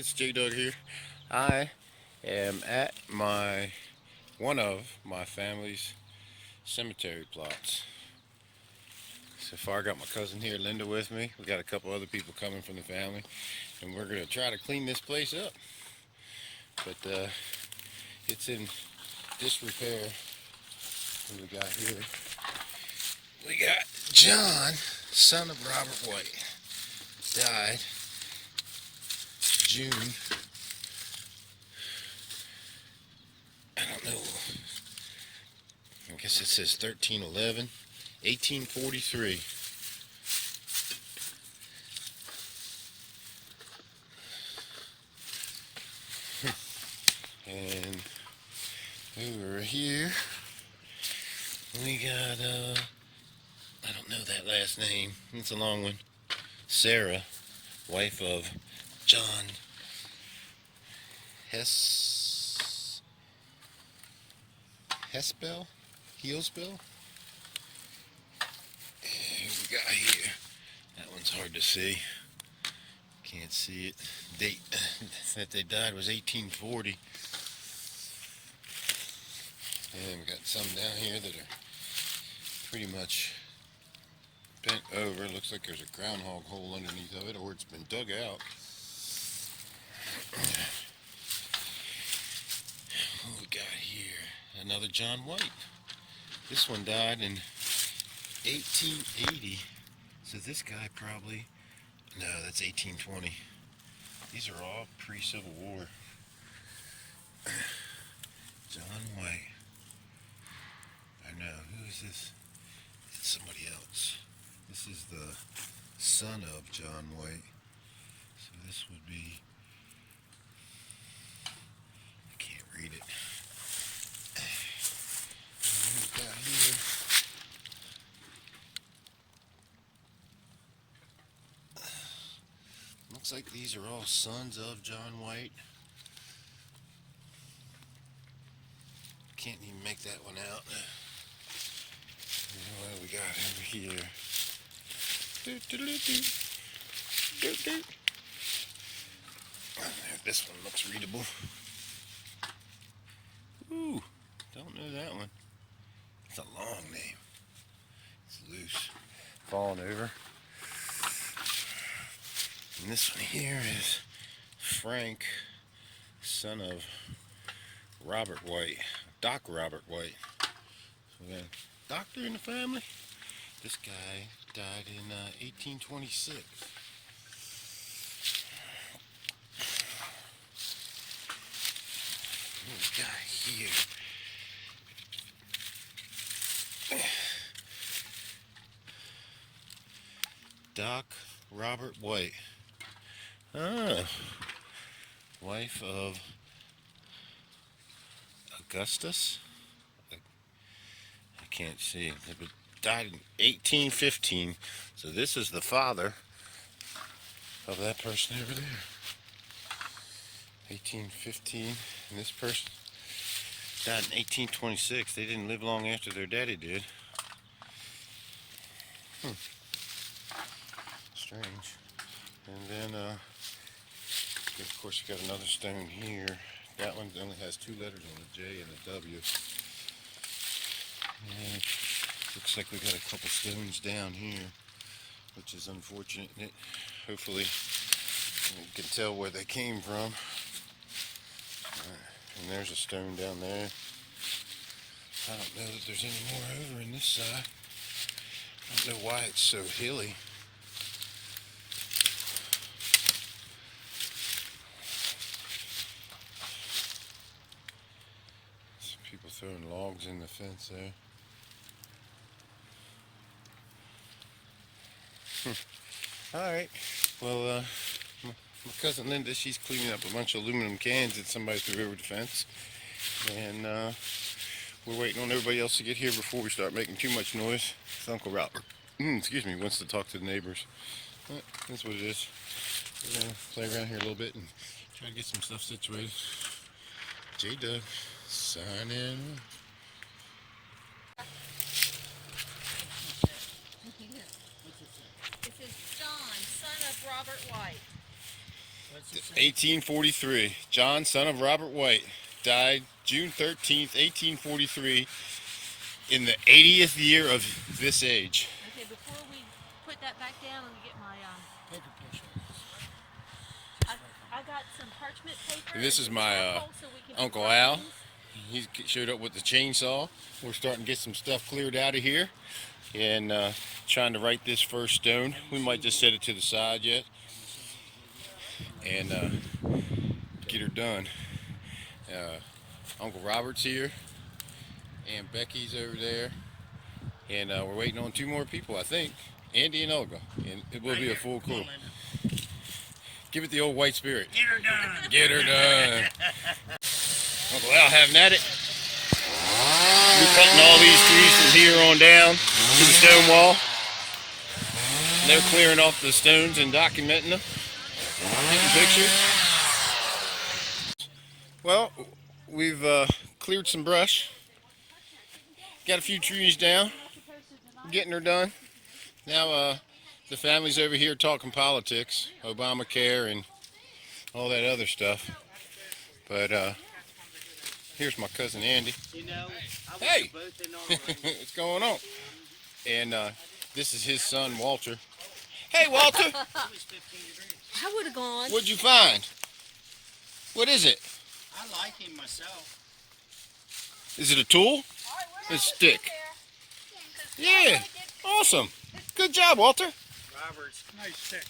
it's J Doug here. I am at one of my family's cemetery plots. So far, I got my cousin here, Linda, with me. We got a couple other people coming from the family, and we're gonna try to clean this place up. But it's in disrepair. What do we got here? We got John, son of Robert White, died June. I don't know. I guess it says 1311, 1843. And over here, we got, I don't know that last name. It's a long one. Sarah, wife of John Hespel? Heelsbill? And we got here. That one's hard to see. Can't see it. Date that they died was 1840. And we got some down here that are pretty much bent over. Looks like there's a groundhog hole underneath of it, or it's been dug out. What we got here? Another John White. This one died in 1880. So this guy probably, no, that's 1820. These are all pre-Civil War. John White. I know, who is this? It's somebody else. This is the son of John White. So this would be, I can't read it. What we got here? Looks like these are all sons of John White. Can't even make that one out. What do we got over here? This one looks readable. Ooh, don't know that one. It's a long name. It's loose. Falling over. And this one here is Frank, son of Robert White. Doc Robert White. So we got a doctor in the family. This guy died in 1826. What we got here? Doc Robert White. Ah, wife of Augustus. I can't see. But died in 1815. So this is the father of that person over there. 1815. And this person died in 1826. They didn't live long after their daddy did. Strange. And then, of course, you got another stone here. That one only has two letters on it, J and a W. And looks like we got a couple stones down here, which is unfortunate. Hopefully, you can tell where they came from. And there's a stone down there. I don't know that there's any more over in this side. I don't know why it's so hilly. Some people throwing logs in the fence there. Alright, well, my cousin Linda, she's cleaning up a bunch of aluminum cans that somebody threw over the fence. And we're waiting on everybody else to get here before we start making too much noise. So Uncle Robert, wants to talk to the neighbors. But that's what it is. We're going to play around here a little bit and try to get some stuff situated. J Doug, signing. This is John, son of Robert White. 1843. John, son of Robert White, died June 13th, 1843, in the 80th year of this age. Okay, before we put that back down, let me get my I got some parchment paper. And this is my Uncle Al. He showed up with the chainsaw. We're starting to get some stuff cleared out of here and trying to write this first stone. We might just set it to the side yet and get her done. Uncle Robert's here, Aunt Becky's over there, and we're waiting on 2 more people, I think, Andy and Olga, and it will be a full crew. Give it the old white spirit. Get her done. Get her done. Uncle Al having at it. We're cutting all these trees from here on down to the stone wall. They're clearing off the stones and documenting them. Taking pictures. Well, we've cleared some brush. Got a few trees down. Getting her done. Now the family's over here talking politics, Obamacare and all that other stuff. But here's my cousin Andy. Hey, what's going on? And this is his son Walter. Hey, Walter. I would have gone. What'd you find? What is it? I like him myself. Is it a tool? It's a stick. Yeah, awesome. Good job, Walter. Robert's nice stick.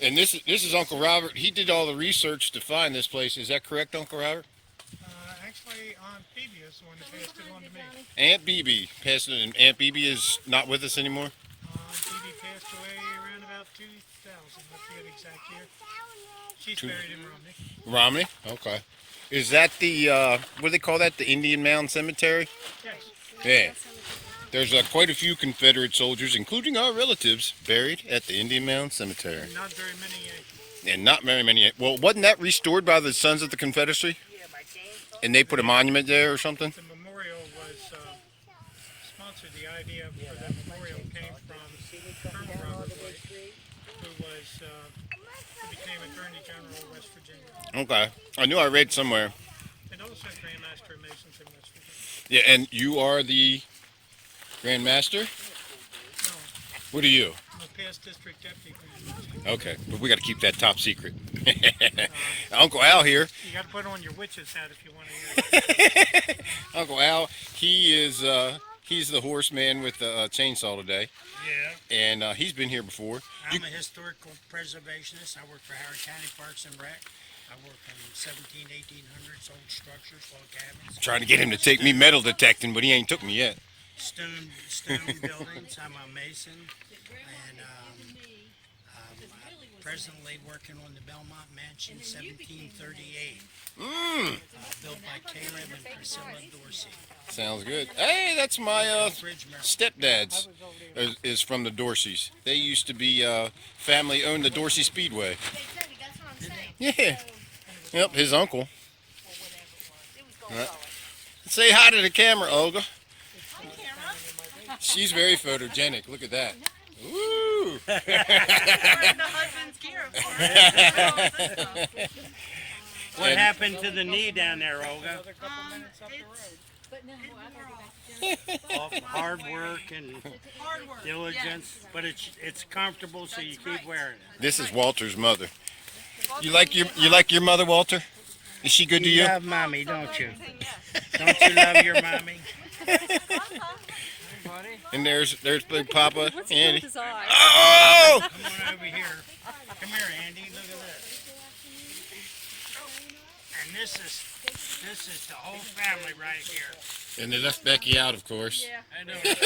And this is Uncle Robert. He did all the research to find this place. Is that correct, Uncle Robert? Actually, Aunt Phoebe is the one that passed it on to me. Aunt Bebe passed it, and Aunt Bebe is not with us anymore. Aunt Phoebe passed away around about 2000. I forget the exact year. She's buried in Romney. Romney? Okay. Is that the, what do they call that, the Indian Mound Cemetery? Yes. Yeah. There's quite a few Confederate soldiers, including our relatives, buried at the Indian Mound Cemetery. Not very many Yankees. And not very many. Well, wasn't that restored by the Sons of the Confederacy? And they put a monument there or something? The memorial was sponsored. The idea for that memorial came from Colonel Robert White, who became Attorney General of West Virginia. Okay. I knew I read somewhere. And also Grand Master of Masons in West Virginia. Yeah, and you are the Grand Master? No, What are you? I'm a past district deputy. Okay, but we got to keep that top secret. Uncle Al here. You got to put on your witch's hat if you want to hear it. Uncle Al, he is he's the horseman with the chainsaw today, Yeah. and he's been here before. I'm a historical preservationist. I work for Howard County Parks and Rec. I work on 1800s old structures, log cabins, Trying to get him to take me metal detecting, but he ain't took me yet. stone buildings. I'm a mason, and I'm presently working on the Belmont Mansion, 1738, built by Caleb and Priscilla Dorsey. Sounds good. Hey, that's my Bridge Mill. stepdad's. Is from the Dorseys. They used to be family owned the Dorsey Speedway. Yeah. Yep, his uncle. Right. Say hi to the camera, Olga. She's very photogenic. Look at that. Woo! What happened to the knee down there, Olga? All hard work and diligence, but it's comfortable, so you keep wearing it. This is Walter's mother. You like your mother, Walter? Is she good to you? You love mommy, don't you? Don't you love your mommy? And there's Big Papa, Andy. His eye? Oh! Come on over here. Come here, Andy. Look at this. And this is the whole family right here. And they left Becky out, of course. Yeah. I know. They're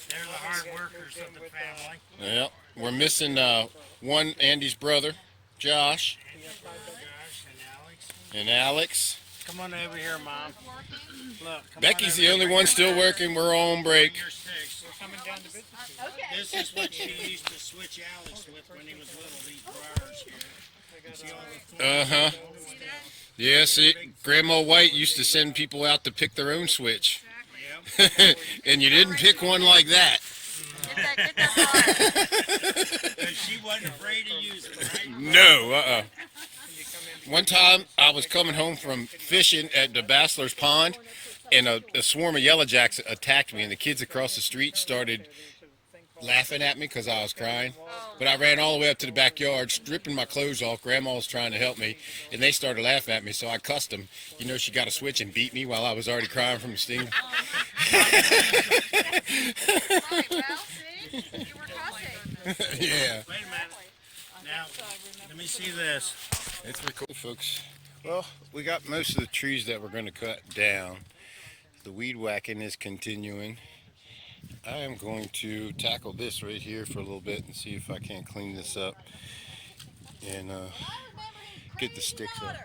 the hard workers of the family. Yep. We're missing one Andy's brother, Josh, Josh and Alex. and Alex. Come on over here, Mom. Look. Come Becky's on the over only here. one still working. We're all on break. Bring your sticks. Coming down to visit. This is what she used to switch Alex with when he was little. These briars here. See all the Uh-huh. Yeah, see, Grandma White used to send people out to pick their own switch. Yep. And you didn't pick one like that. If that that. Get that part. Because she wasn't afraid to use it, right? No, One time I was coming home from fishing at the Bassler's Pond, and a swarm of yellow jacks attacked me, and the kids across the street started laughing at me because I was crying. But I ran all the way up to the backyard, stripping my clothes off. Grandma was trying to help me, and they started laughing at me, so I cussed them. You know, she got a switch and beat me while I was already crying from the sting. Right, well, see? You were cussing. Yeah. Wait a minute. Now, let me see this. It's pretty cool, folks. Well, we got most of the trees that we're going to cut down. The weed whacking is continuing. I am going to tackle this right here for a little bit and see if I can't clean this up and get the sticks out.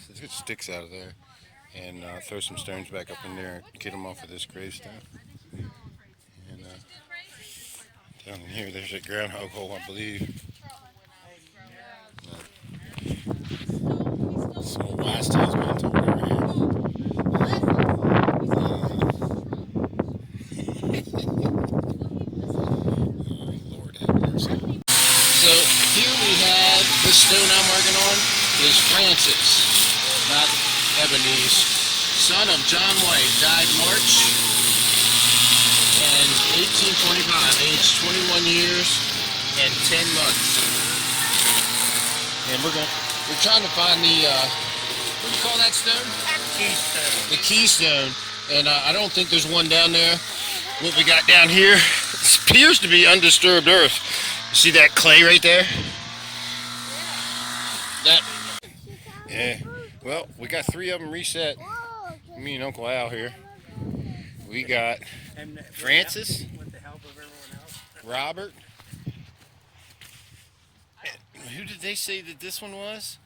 Let's get sticks out of there and throw some stones back up in there and get them off of this gravestone. And down in here, there's a groundhog hole, I believe. Some old wise tales being told over here. Lord have mercy. So here we have this stone I'm working on is Francis, not Ebenezer, son of John White, died March and 1825, aged 21 years and 10 months. And we're trying to find the what do you call that stone? Keystone. The keystone, and I don't think there's one down there. What we got down here appears to be undisturbed earth. You see that clay right there? That. Yeah. Well, we got 3 of them reset. Me and Uncle Al here. We got And Francis, with the help of everyone else. Robert. Who did they say that this one was?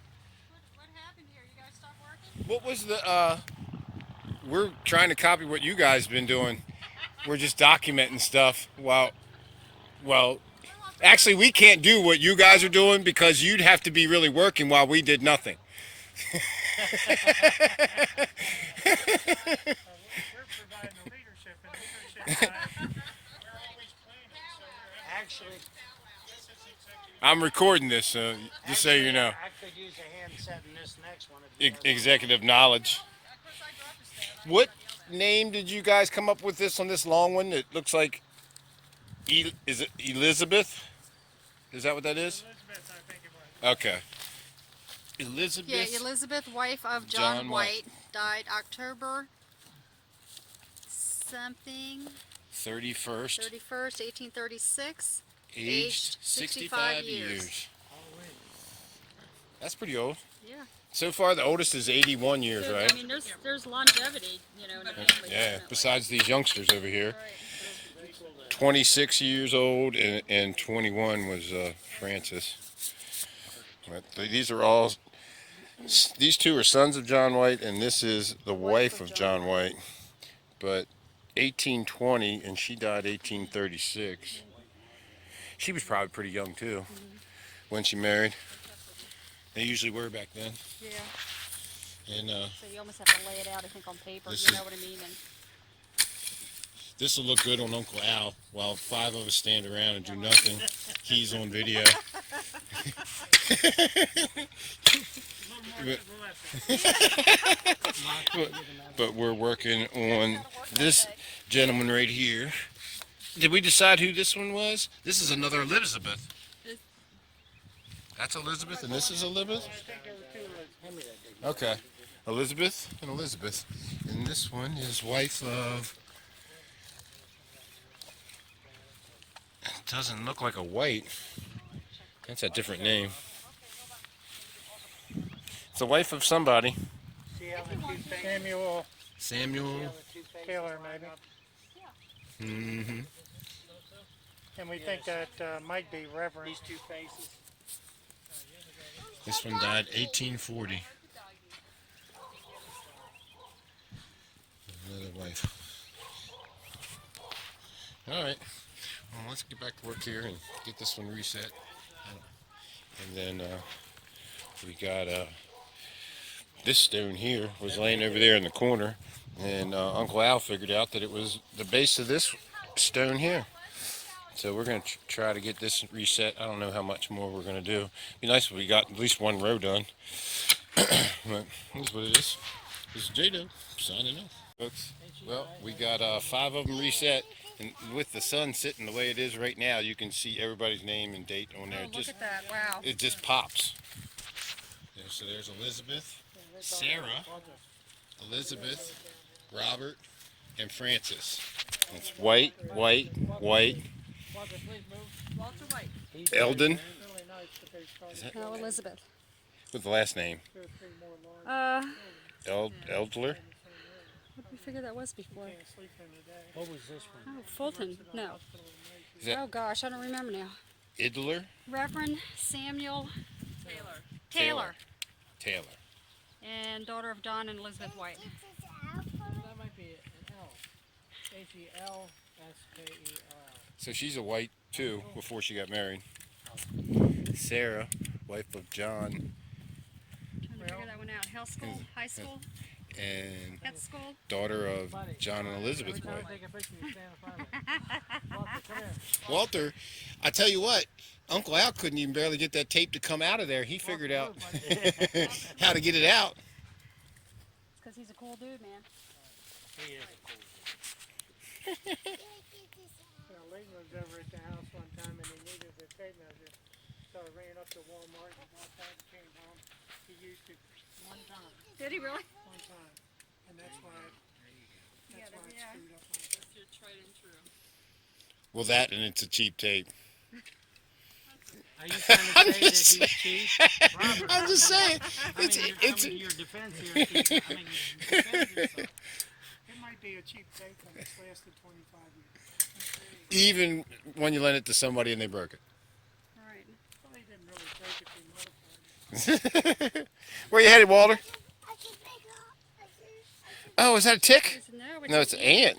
What happened here? You guys stop working? What was the, we're trying to copy what you guys been doing. We're just documenting stuff well, actually we can't do what you guys are doing because you'd have to be really working while we did nothing. We're providing the leadership, and leadership side, we're always planning. So Actually, I'm recording this, just so you know. I could use a hand setting this next one. If you Executive knowledge. What name did you guys come up with this on this long one? It looks like, is it Elizabeth? Is that what that is? Elizabeth, I think it was. Okay. Elizabeth. Yeah, Elizabeth, wife of John John White. White, died October something, 31st. 31st, 1836. Aged 65 years. That's pretty old. Yeah. So far, the oldest is 81 years, right? I mean, there's longevity, you know, in the family. Yeah, definitely. besides these youngsters over here. 26 years old and 21 was Francis. But these are all, these 2 are sons of John White, and this is the wife of John White. But 1820, and she died 1836. She was probably pretty young too when she married. They usually were back then. Yeah. And So you almost have to lay it out, I think, on paper. This You is- know what I mean? And this will look good on Uncle Al while 5 of us stand around and do nothing. He's on video. But we're working on this gentleman right here. Did we decide who this one was? This is another Elizabeth. That's Elizabeth, and this is Elizabeth? Okay. Elizabeth and Elizabeth. And this one is wife of... It doesn't look like a White. That's a different name. It's the wife of somebody. see how the two faces, Samuel Samuel. Taylor, maybe. Mm-hmm. And we think that might be Reverend. these 2 faces. This one died 1840. Another wife. All right. Well, let's get back to work here and get this one reset. And then we got this stone here was laying over there in the corner, and Uncle Al figured out that it was the base of this stone here. So we're going to try to get this reset. I don't know how much more we're going to do. Be nice if we got at least one row done. But that's what it is. This is J-Do signing off. Folks, well, we got 5 of them reset. And with the sun sitting the way it is right now, you can see everybody's name and date on there. Oh, look at that. Wow. It just pops. Yeah, so there's Elizabeth, Sarah, Elizabeth, Robert, and Francis. It's White, White, White. Walter White. Eldon. No, Elizabeth. What's the last name? Eldler. What did we figure that was before? What was this one? Oh, Fulton. No. Is that Oh gosh, I don't remember now. Idler? Reverend Samuel Taylor. Taylor. and daughter of Don and Elizabeth White. That might be an L. H-E-L-S-K-E-R. So she's a White too before she got married. Sarah, wife of John, Trying to figure that one out. High school, and at school. daughter of John and Elizabeth White. Take a picture and stand in front of it. Walter, come here. Walter, I tell you what, Uncle Al couldn't even barely get that tape to come out of there. He figured out how to get it out. It's because he's a cool dude, man. He is a cool dude. Layton was over at the house one time and he needed a tape measure. So I ran up to Walmart and bought that and came home. He used it one time. Did he really? One time. And that's why it screwed up my That's your tried and true. Well, that and it's a cheap tape. Are you trying to say that he's cheap? Robert, I'm just saying. It's coming to your defense here, Steve. I mean, defend yourself. It might be a cheap tape and it's lasted 25 years. even when you lend it to somebody and they broke it. Right. Well, he didn't really break it, he modified it. Where you headed, Walter? Oh, is that a tick? No, No, it's an ant.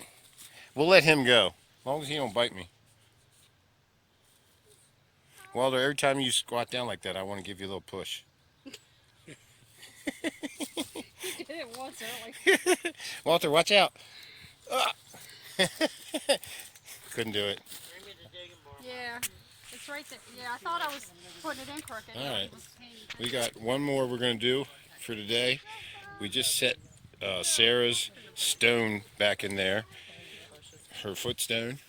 We'll let him go, as long as he don't bite me. Walter, every time you squat down like that, I want to give you a little push. He did it once early. Walter, watch out. Couldn't do it. Bring me the digging bar. Yeah, it's right there. Yeah, I thought I was putting it in crooked. All right. It was a pain. We got one more we're going to do for today. We just set Sarah's stone back in there, her footstone.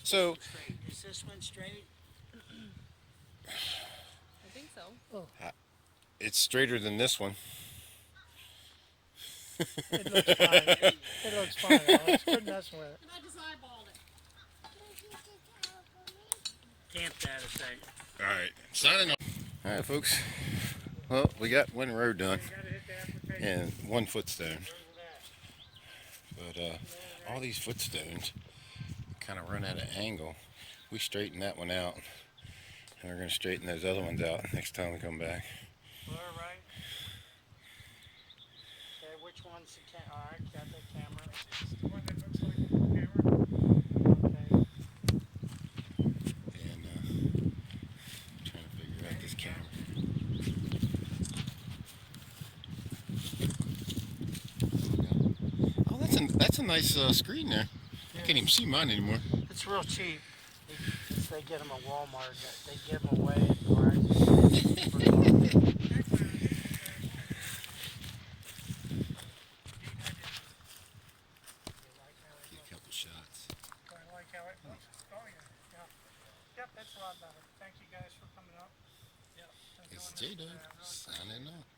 So Is this one straight? I think so. it's straighter than this one. It looks fine. It looks fine. Alex. Quit messing with it. I just eyeballed it. Camp that a second. All right, signing off. All right, folks. Well, we got one row done You gotta hit the application. and one footstone. But all these footstones kind of run at an angle. We straighten that one out, and we're going to straighten those other ones out next time we come back. All right. Okay, which one's the camera? All right, got the camera. The one that looks like the camera. Okay. And trying to figure out this camera. Oh, that's a nice screen there. I can't even see mine anymore. It's real cheap. They get them at Walmart. They give them away at parties. Get a couple shots. I like how it looks. Oh, yeah. Yep, that's a lot better. Thank you guys for coming up. It's J-Do signing off.